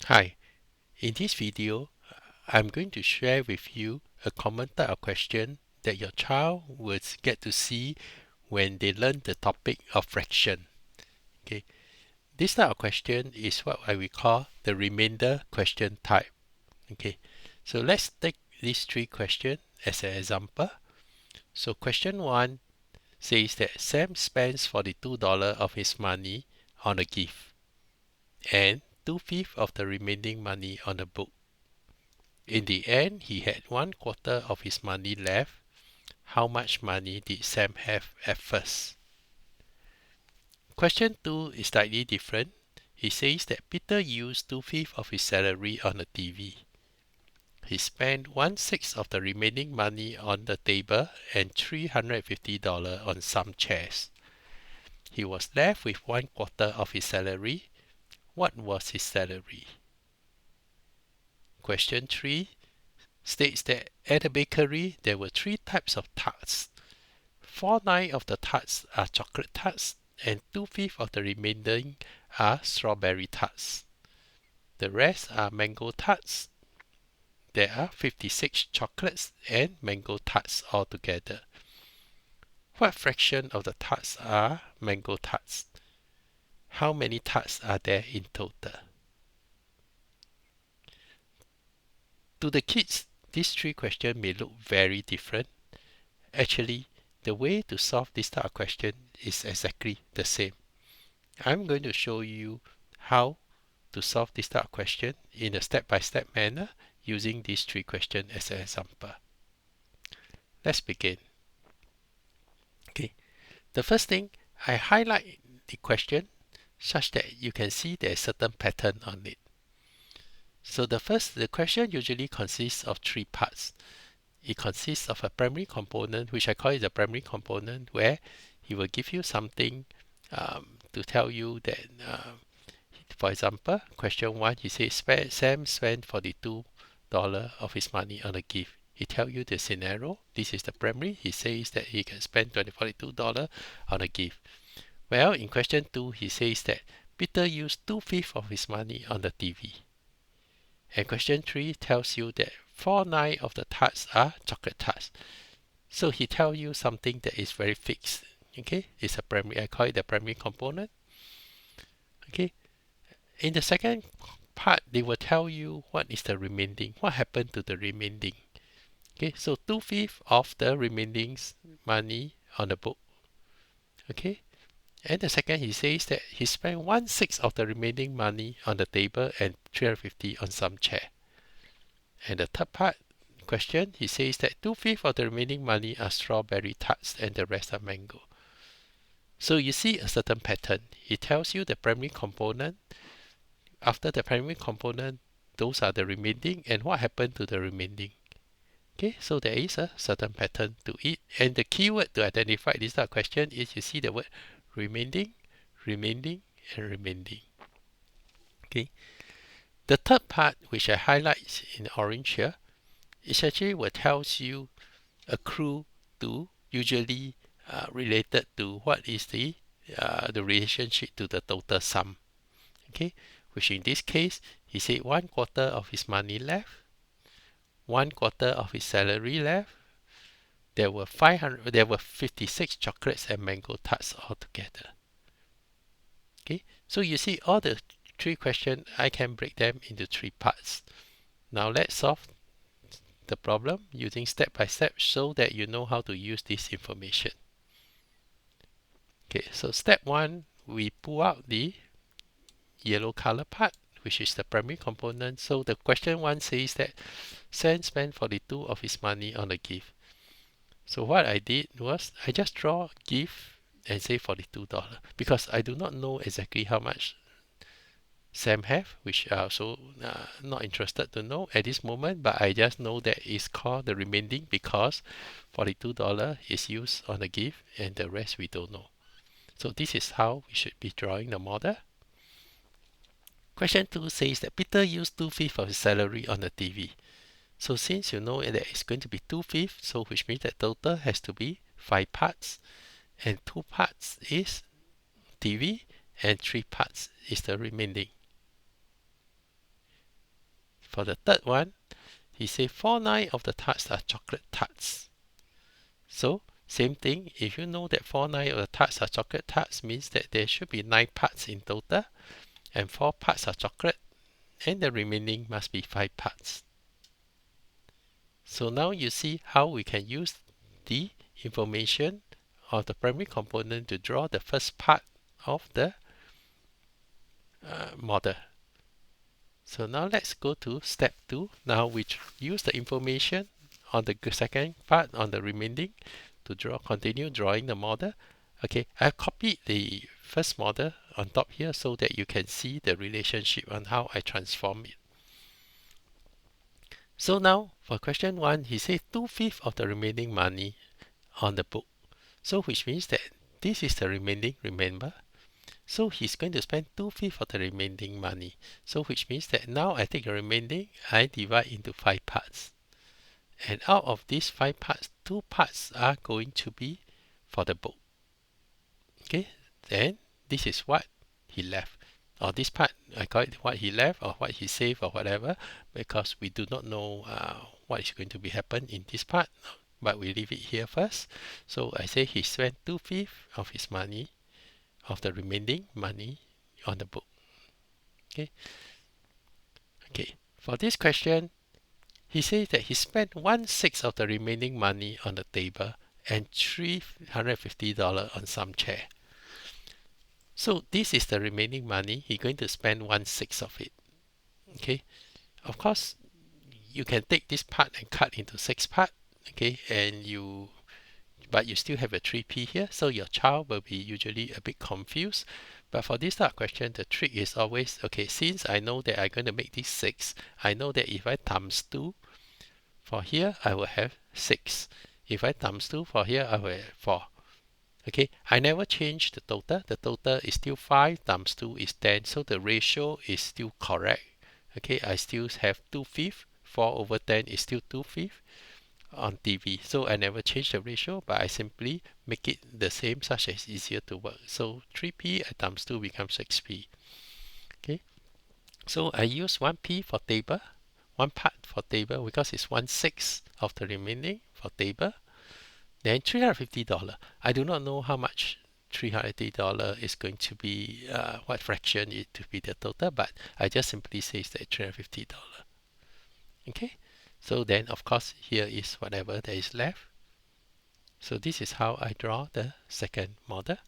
Hi, in this video, I'm going to share with you a common type of question that your child will get to see when they learn the topic of fraction. Okay, this type of question is what I will call the remainder question type. Okay, so let's take these three questions as an example. So question 1 says that Sam spends $42 of his money on a gift and 2/5 of the remaining money on a book. In the end, he had 1/4 of his money left. How much money did Sam have at first? Question 2 is slightly different. He says that Peter used 2/5 of his salary on a TV. He spent 1/6 of the remaining money on the table and $350 on some chairs. He was left with 1/4 of his salary. What was his salary? Question 3 states that at the bakery there were 3 types of tarts. 4/9 of the tarts are chocolate tarts and 2/5 of the remaining are strawberry tarts. The rest are mango tarts. There are 56 chocolates and mango tarts altogether. What fraction of the tarts are mango tarts? How many tarts are there in total? To the kids, these three questions may look very different. Actually, the way to solve this type of question is exactly the same. I'm going to show you how to solve this type of question in a step-by-step manner using these three questions as an example. Let's begin. Okay, the first thing, I highlight the question such that you can see there's a certain pattern on it. So the question usually consists of three parts. It consists of a primary component, which I call it the primary component, where he will give you something to tell you that for example, question 1, he says Sam spent $42 of his money on a gift. He tells you the scenario. This is the primary. He says that he can spend $42 on a gift. Well, in question 2, he says that Peter used 2/5 of his money on the TV. And question 3 tells you that 4/9 of the tarts are chocolate tarts. So he tells you something that is very fixed. Okay, it's a primary. I call it the primary component. Okay, in the second part, they will tell you what is the remaining, what happened to the remaining. Okay, so 2/5 of the remaining money on the book. Okay, and the second, he says that he spent 1/6 of the remaining money on the table and 350 on some chair. And the third part question, he says that 2/5 of the remaining money are strawberry tarts and the rest are mango. So you see a certain pattern. He tells you the primary component. After the primary component, those are the remaining, and what happened to the remaining. Okay, so there is a certain pattern to it. And the keyword to identify this type of question is you see the word remaining, remaining, and remaining. Okay. The third part, which I highlight in orange here, is actually what tells you a clue to usually related to what is the relationship to the total sum. Okay, which in this case, he said 1/4 of his money left, 1/4 of his salary left. There were 56 chocolates and mango tarts altogether. Okay, so you see all the three questions, I can break them into three parts. Now let's solve the problem using step by step so that you know how to use this information. Okay, so step 1, we pull out the yellow color part, which is the primary component. So the question 1 says that Sam spent 42 of his money on a gift. So what I did was I just draw gift and say $42 because I do not know exactly how much Sam have, which I also not interested to know at this moment, but I just know that it's called the remaining because $42 is used on the gift and the rest we don't know. So this is how we should be drawing the model. Question 2 says that Peter used 2/5 of his salary on the TV. So since you know that it's going to be 2/5, so which means that total has to be 5 parts, and 2 parts is TV, and 3 parts is the remaining. for the third one, he said 4/9 of the tarts are chocolate tarts. So same thing, if you know that 4/9 of the tarts are chocolate tarts, means that there should be 9 parts in total, and 4 parts are chocolate, and the remaining must be 5 parts. So now you see how we can use the information of the primary component to draw the first part of the model. So now let's go to step 2. Now we use the information on the second part on the remaining to continue drawing the model. Okay, I copied the first model on top here so that you can see the relationship on how I transform it. So now for question 1, he said 2/5 of the remaining money on the book. So which means that this is the remaining, remember? So he's going to spend 2/5 of the remaining money. So which means that now I take the remaining, I divide into 5 parts. And out of these 5 parts, 2 parts are going to be for the book. Okay, then this is what he left. Or this part, I call it what he left or what he saved or whatever, because we do not know what is going to be happen in this part, but we leave it here first. So I say he spent 2/5 of his money, of the remaining money on the book. Okay. Okay. For this question, he says that he spent 1/6 of the remaining money on the table and $350 on some chair. So this is the remaining money. He's going to spend 1/6 of it. Okay. Of course, you can take this part and cut into 6 parts. Okay, but you still have a 3p here, so your child will be usually a bit confused. But for this type of question, the trick is always, okay, since I know that I'm going to make this 6, I know that if I times 2 for here, I will have 6. If I times 2 for here, I will have 4. Okay, I never change the total. The total is still 5 times 2 is 10, so the ratio is still correct. Okay, I still have 2/5. 4 over 10 is still 2/5 on TV. So I never change the ratio, but I simply make it the same such as easier to work. So 3p times 2 becomes 6p. Okay, so I use 1p for table, 1 part for table because it's 1/6 of the remaining for table. Then $350. I do not know how much $350 is going to be, what fraction it to be the total, but I just simply say that $350. Okay, so then of course here is whatever that is left. So this is how I draw the second model.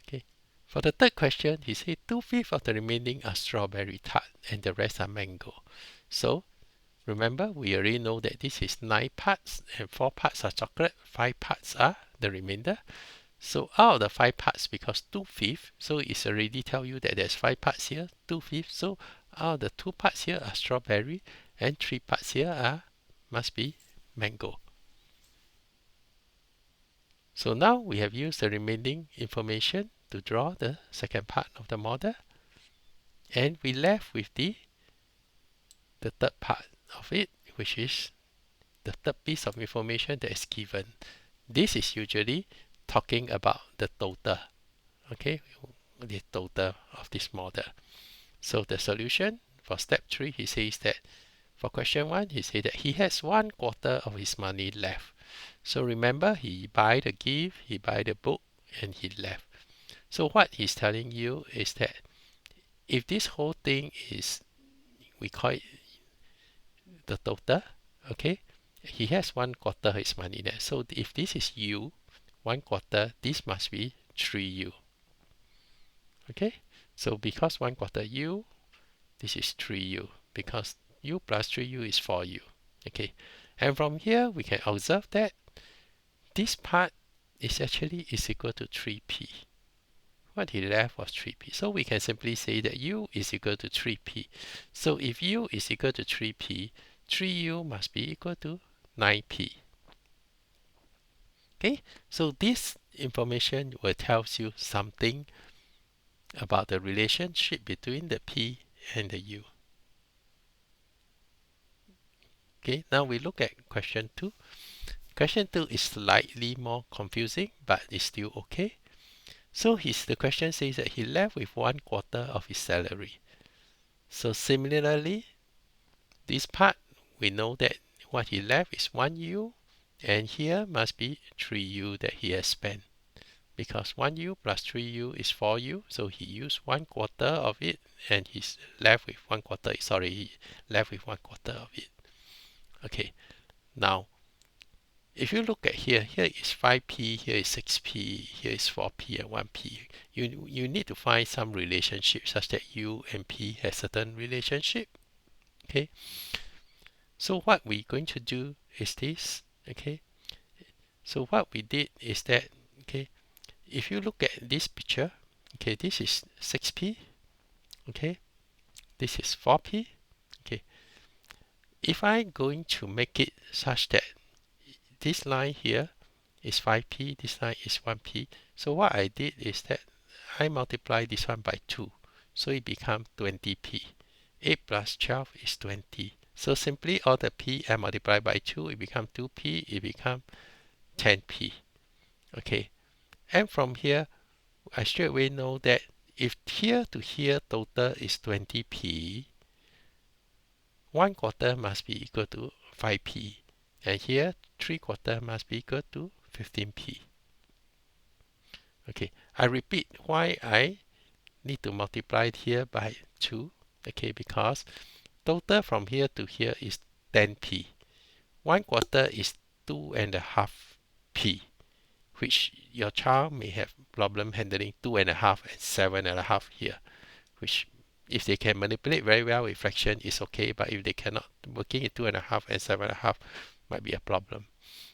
Okay, for the third question, he said 2/5 of the remaining are strawberry tart and the rest are mango. So remember, we already know that this is 9 parts and 4 parts are chocolate, 5 parts are the remainder. So out of the 5 parts, because 2/5, so it's already tell you that there's 5 parts here, 2/5. So out of the 2 parts here are strawberry and 3 parts here must be mango. So now we have used the remaining information to draw the second part of the model, and we left with the third part of it, which is the third piece of information that is given. This is usually talking about the total, okay, the total of this model. So the solution for step 3, he says that for question 1, he said that he has 1/4 of his money left. So remember, he buy the gift, he buy the book, and he left. So what he's telling you is that if this whole thing is, we call it the total, okay, he has 1/4 of his money there. So if this is U, 1/4, this must be 3U. Okay, so because 1/4 U, this is 3U, because U plus 3U is 4U. Okay, and from here we can observe that this part is actually is equal to 3p. What he left was 3p. So we can simply say that U is equal to 3p. So if U is equal to 3p, 3U must be equal to 9p. Okay, so this information will tell you something about the relationship between the p and the u. Okay, now we look at question 2. Question 2 is slightly more confusing, but it's still okay. So the question says that he left with 1/4 of his salary. So similarly, this part, we know that what he left is 1U, and here must be 3U that he has spent. Because 1U plus 3U is 4U, so he used 1/4 of it, and he's left with 1/4. Sorry, he left with 1/4 of it. Okay, now if you look at here is 5p, here is 6p, here is 4p and 1p. You need to find some relationship such that U and P has certain relationship. Okay, so what we're going to do is this. Okay, so what we did is that, okay, if you look at this picture, okay, this is 6p, okay, this is 4p. Okay, if I'm going to make it such that this line here is 5p, this line is 1p. So what I did is that I multiply this one by 2. So it becomes 20p. 8 plus 12 is 20. So simply all the p I multiply by 2, it becomes 2p, it becomes 10p. Okay, and from here, I straight away know that if here to here total is 20p, 1/4 must be equal to 5p. And here 3/4 must be equal to 15p. Okay, I repeat why I need to multiply here by 2. Okay, because total from here to here is 10p. 1/4 is 2.5p, which your child may have problem handling 2.5 and 7.5 here, which if they can manipulate very well with fraction is okay, but if they cannot, working in 2.5 and 7.5 might be a problem.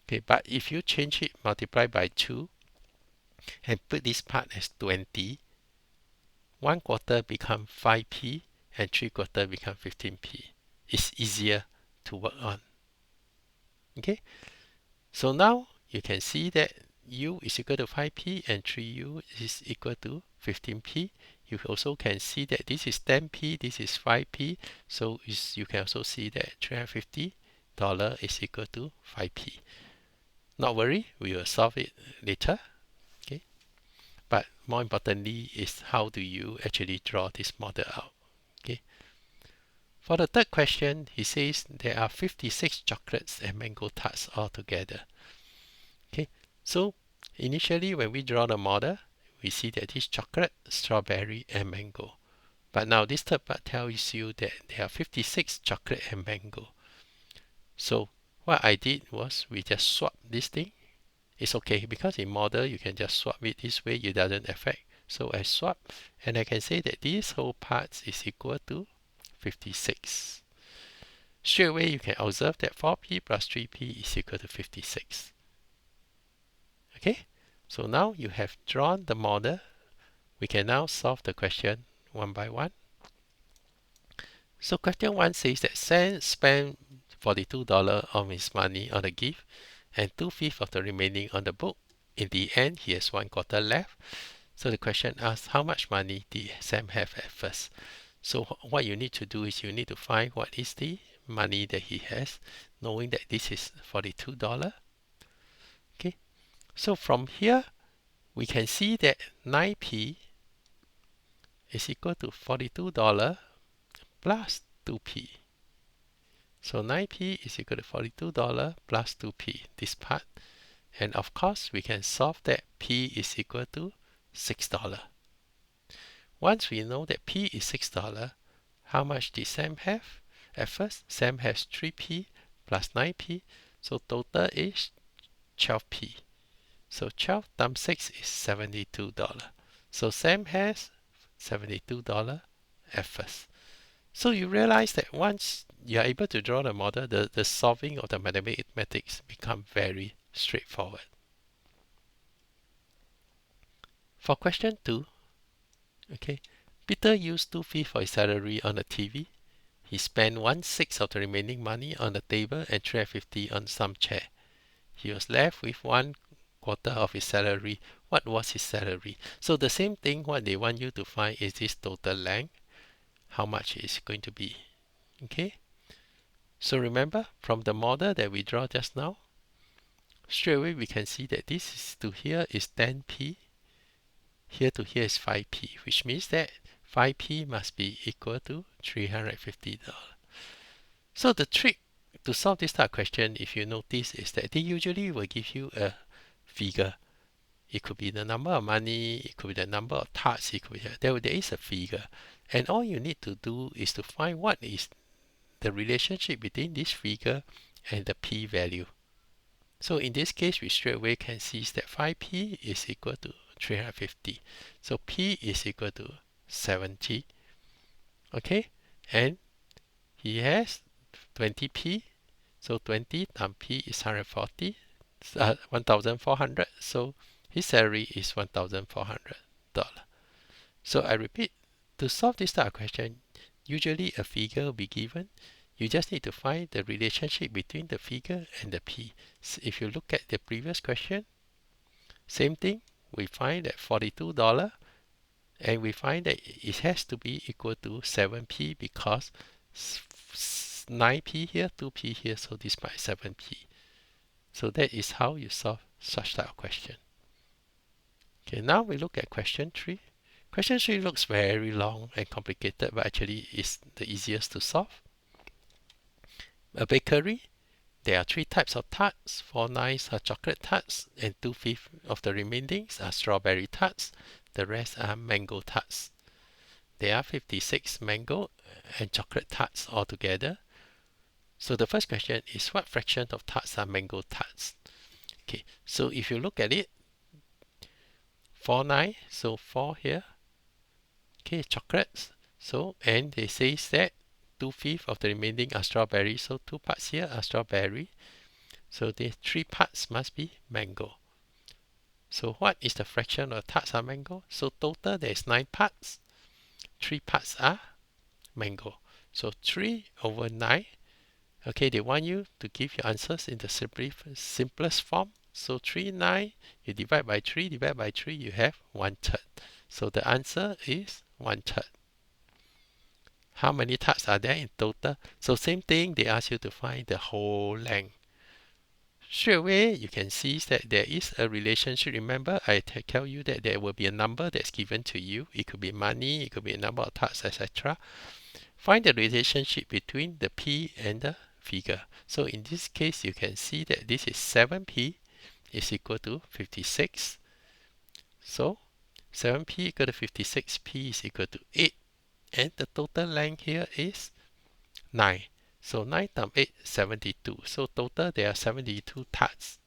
Okay, but if you change it, multiply by 2 and put this part as 20, 1/4 become 5p and 3/4 become 15p. It's easier to work on. Okay, so now you can see that U is equal to 5p and 3U is equal to 15p. You also can see that this is 10p, this is 5p, so you can also see that $350 is equal to 5p. Not worry, we will solve it later. Okay, but more importantly is how do you actually draw this model out. Okay, for the third question, he says there are 56 chocolates and mango tarts altogether. Okay, so initially when we draw the model, we see that it's chocolate, strawberry, and mango. But now this third part tells you that there are 56 chocolate and mango. So what I did was we just swap this thing. It's okay because in model you can just swap it this way, it doesn't affect. So I swap and I can say that this whole part is equal to 56. Straight away you can observe that 4p plus 3p is equal to 56. Okay, so now you have drawn the model. We can now solve the question one by one. So question 1 says that Sam spent $42 of his money on a gift and 2/5 of the remaining on the book. In the end, he has 1/4 left. So the question asks, how much money did Sam have at first? So what you need to do is you need to find what is the money that he has, knowing that this is $42. Okay, so from here, we can see that 9p is equal to $42 plus 2p. So 9p is equal to $42 plus 2p, this part. And of course, we can solve that p is equal to $6. Once we know that p is $6, how much did Sam have? At first, Sam has 3p plus 9p, so total is 12p. So 12 times 6 is $72. So Sam has $72 at first. So you realize that once you are able to draw the model, the solving of the mathematics become very straightforward. For question 2, okay, Peter used 2/5 for his salary on the TV. He spent 1/6 of the remaining money on the table and 350 on some chair. He was left with 1/4 of his salary. What was his salary? So the same thing, what they want you to find is this total length. How much is going to be? Okay. So remember, from the model that we draw just now, straight away we can see that this to here is 10p, here to here is 5p, which means that 5p must be equal to $350. So the trick to solve this type of question, if you notice, is that they usually will give you a figure. It could be the number of money, it could be the number of tarts, it could be there is a figure. And all you need to do is to find what is the relationship between this figure and the p-value. So in this case, we straight away can see that 5p is equal to 350. So p is equal to 70. Okay, and he has 20p. So 20 times p is 140, 1,400. So his salary is $1,400. So I repeat, to solve this type of question, usually a figure will be given. You just need to find the relationship between the figure and the p. So if you look at the previous question, same thing, we find that $42, and we find that it has to be equal to 7p because 9p here, 2p here, so this by 7p. So that is how you solve such type of question. Okay, now we look at question 3. Question 3 looks very long and complicated, but actually is the easiest to solve. A bakery, there are 3 types of tarts. 4 9s are chocolate tarts, and 2/5 of the remaining are strawberry tarts. The rest are mango tarts. There are 56 mango and chocolate tarts altogether. So the first question is, what fraction of tarts are mango tarts? Okay, so if you look at it, 4 9, so 4 here. Okay, chocolates. So, and they say that 2/5 of the remaining are strawberry. So 2 parts here are strawberry. So the 3 parts must be mango. So what is the fraction of tarts are mango? So total there is 9 parts. 3 parts are mango. So 3 over 9. Okay, they want you to give your answers in the simplest form. So 3, 9, you divide by 3, you have 1/3. So the answer is 1/3. How many tarts are there in total? So same thing, they ask you to find the whole length. Straight away, you can see that there is a relationship. Remember, I tell you that there will be a number that's given to you. It could be money, it could be a number of tarts, etc. Find the relationship between the p and the figure. So in this case, you can see that this is 7p is equal to 56. So 7p equal to 56p is equal to 8. And the total length here is 9. So 9 times 8 is 72. So total there are 72 tarts.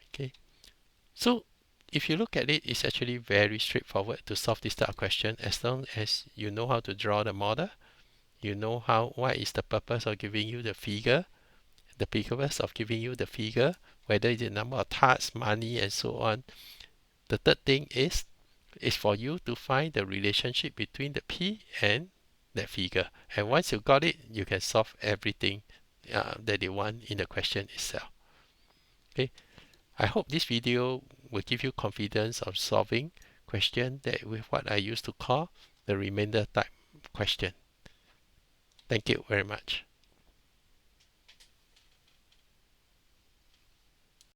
Okay. So if you look at it, it's actually very straightforward to solve this type of question as long as you know how to draw the model. You know what is the purpose of giving you the figure, the purpose of giving you the figure, whether it's the number of tarts, money, and so on. The third thing is for you to find the relationship between the p and that figure. And once you got it, you can solve everything that they want in the question itself. Okay, I hope this video will give you confidence of solving question that with what I used to call the remainder type question. Thank you very much.